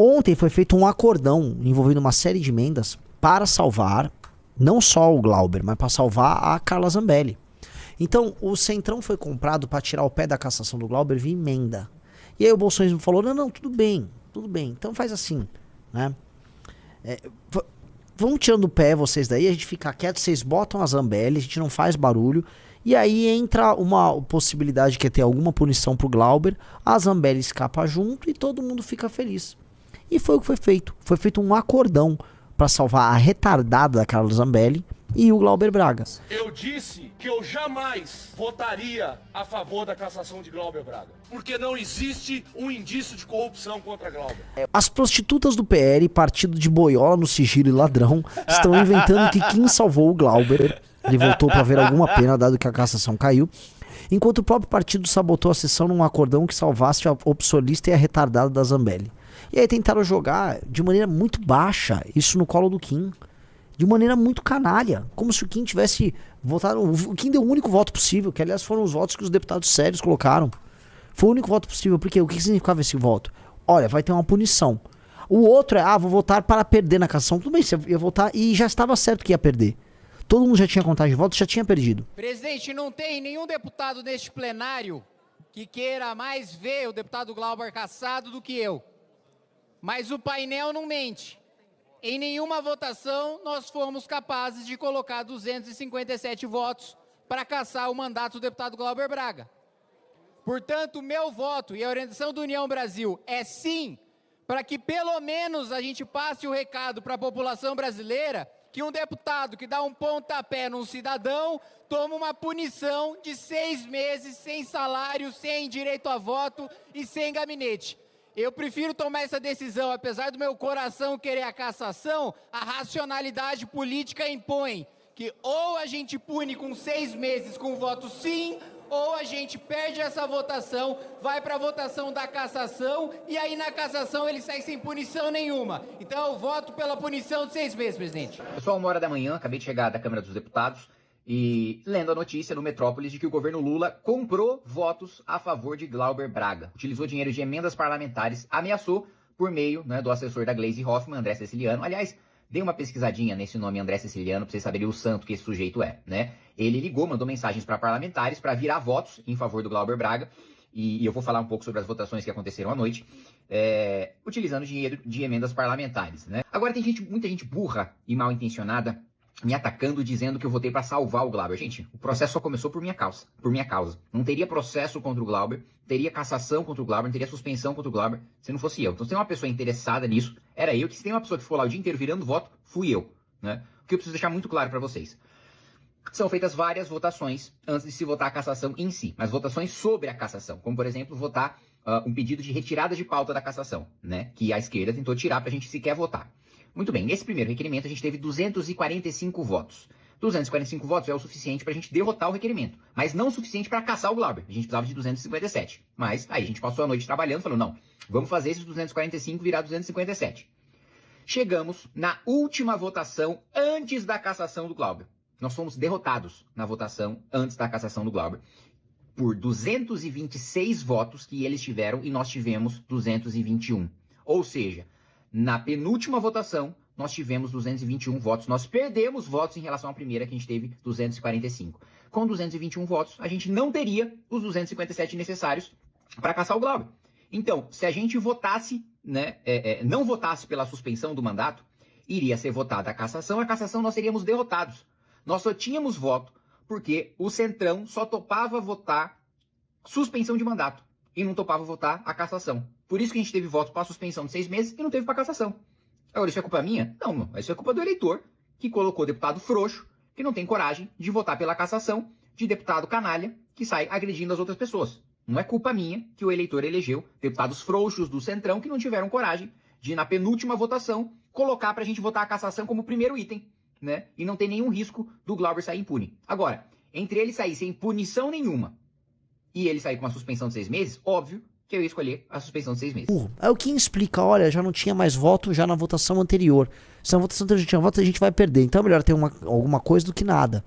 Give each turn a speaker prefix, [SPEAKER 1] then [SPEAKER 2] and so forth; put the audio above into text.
[SPEAKER 1] Ontem foi feito um acordão envolvendo uma série de emendas para salvar não só o Glauber, mas para salvar a Carla Zambelli. Então, o Centrão foi comprado para tirar o pé da cassação do Glauber via emenda. E aí o Bolsonaro falou, não, tudo bem, então faz assim, né? Vão tirando o pé vocês daí, a gente fica quieto, vocês botam a Zambelli, a gente não faz barulho, e aí entra uma possibilidade que é ter alguma punição pro Glauber, a Zambelli escapa junto e todo mundo fica feliz. E foi o que foi feito. Foi feito um acordão para salvar a retardada da Carla Zambelli e o Glauber Braga.
[SPEAKER 2] Eu disse que eu jamais votaria a favor da cassação de Glauber Braga, porque não existe um indício de corrupção contra Glauber.
[SPEAKER 1] As prostitutas do PL, partido de boiola no sigilo e ladrão, estão inventando que quem salvou o Glauber, ele voltou para ver alguma pena, dado que a cassação caiu, enquanto o próprio partido sabotou a sessão num acordão que salvasse a obsolista e a retardada da Zambelli. E aí tentaram jogar de maneira muito baixa isso no colo do Kim. De maneira muito canalha. Como se o Kim tivesse votado. O Kim deu o único voto possível, que aliás foram os votos que os deputados sérios colocaram. Foi o único voto possível. Porque o que significava esse voto? Olha, vai ter uma punição. O outro é, vou votar para perder na cassação. Tudo bem, você ia votar e já estava certo que ia perder. Todo mundo já tinha contagem de votos, já tinha perdido.
[SPEAKER 3] Presidente, não tem nenhum deputado neste plenário que queira mais ver o deputado Glauber cassado do que eu. Mas o painel não mente. Em nenhuma votação nós fomos capazes de colocar 257 votos para cassar o mandato do deputado Glauber Braga. Portanto, o meu voto e a orientação do União Brasil é sim, para que pelo menos a gente passe o recado para a população brasileira que um deputado que dá um pontapé num cidadão toma uma punição de 6 meses sem salário, sem direito a voto e sem gabinete. Eu prefiro tomar essa decisão, apesar do meu coração querer a cassação, a racionalidade política impõe que ou a gente pune com 6 meses com voto sim, ou a gente perde essa votação, vai para a votação da cassação, e aí na cassação ele sai sem punição nenhuma. Então eu voto pela punição de 6 meses, presidente.
[SPEAKER 4] Pessoal, 1h da manhã, acabei de chegar da Câmara dos Deputados, e lendo a notícia no Metrópolis de que o governo Lula comprou votos a favor de Glauber Braga. Utilizou dinheiro de emendas parlamentares, ameaçou por meio, né, do assessor da Gleisi Hoffmann, André Ceciliano. Aliás, dei uma pesquisadinha nesse nome André Ceciliano para vocês saberem o santo que esse sujeito é, né? Ele ligou, mandou mensagens para parlamentares para virar votos em favor do Glauber Braga. E eu vou falar um pouco sobre as votações que aconteceram à noite, utilizando dinheiro de emendas parlamentares, né? Agora tem muita gente burra e mal intencionada me atacando, dizendo que eu votei para salvar o Glauber. Gente, o processo só começou por minha causa. Não teria processo contra o Glauber, teria cassação contra o Glauber, não teria suspensão contra o Glauber, se não fosse eu. Então, se tem uma pessoa interessada nisso, era eu. Que se tem uma pessoa que ficou lá o dia inteiro virando voto, fui eu, né? O que eu preciso deixar muito claro para vocês. São feitas várias votações antes de se votar a cassação em si, mas votações sobre a cassação, como, por exemplo, votar um pedido de retirada de pauta da cassação, né? Que a esquerda tentou tirar para a gente sequer votar. Muito bem, nesse primeiro requerimento a gente teve 245 votos. 245 votos é o suficiente para a gente derrotar o requerimento, mas não o suficiente para caçar o Glauber. A gente precisava de 257. Mas aí a gente passou a noite trabalhando e falou, não, vamos fazer esses 245 virar 257. Chegamos na última votação antes da cassação do Glauber. Nós fomos derrotados na votação antes da cassação do Glauber por 226 votos que eles tiveram e nós tivemos 221. Ou seja, na penúltima votação, nós tivemos 221 votos. Nós perdemos votos em relação à primeira, que a gente teve 245. Com 221 votos, a gente não teria os 257 necessários para cassar o Glauber. Então, se a gente votasse, né, não votasse pela suspensão do mandato, iria ser votada a cassação nós seríamos derrotados. Nós só tínhamos voto porque o Centrão só topava votar suspensão de mandato e não topava votar a cassação. Por isso que a gente teve voto para a suspensão de 6 meses e não teve para cassação. Agora, isso é culpa minha? Não, isso é culpa do eleitor, que colocou deputado frouxo, que não tem coragem de votar pela cassação, de deputado canalha, que sai agredindo as outras pessoas. Não é culpa minha que o eleitor elegeu deputados frouxos do Centrão que não tiveram coragem de, na penúltima votação, colocar para a gente votar a cassação como primeiro item, né? E não tem nenhum risco do Glauber sair impune. Agora, entre ele sair sem punição nenhuma e ele sair com uma suspensão de 6 meses, óbvio que eu ia escolher a suspensão de 6 meses.
[SPEAKER 1] É o que explica, olha, já não tinha mais voto já na votação anterior. Se na votação anterior já tinha voto, a gente vai perder. Então é melhor ter alguma coisa do que nada.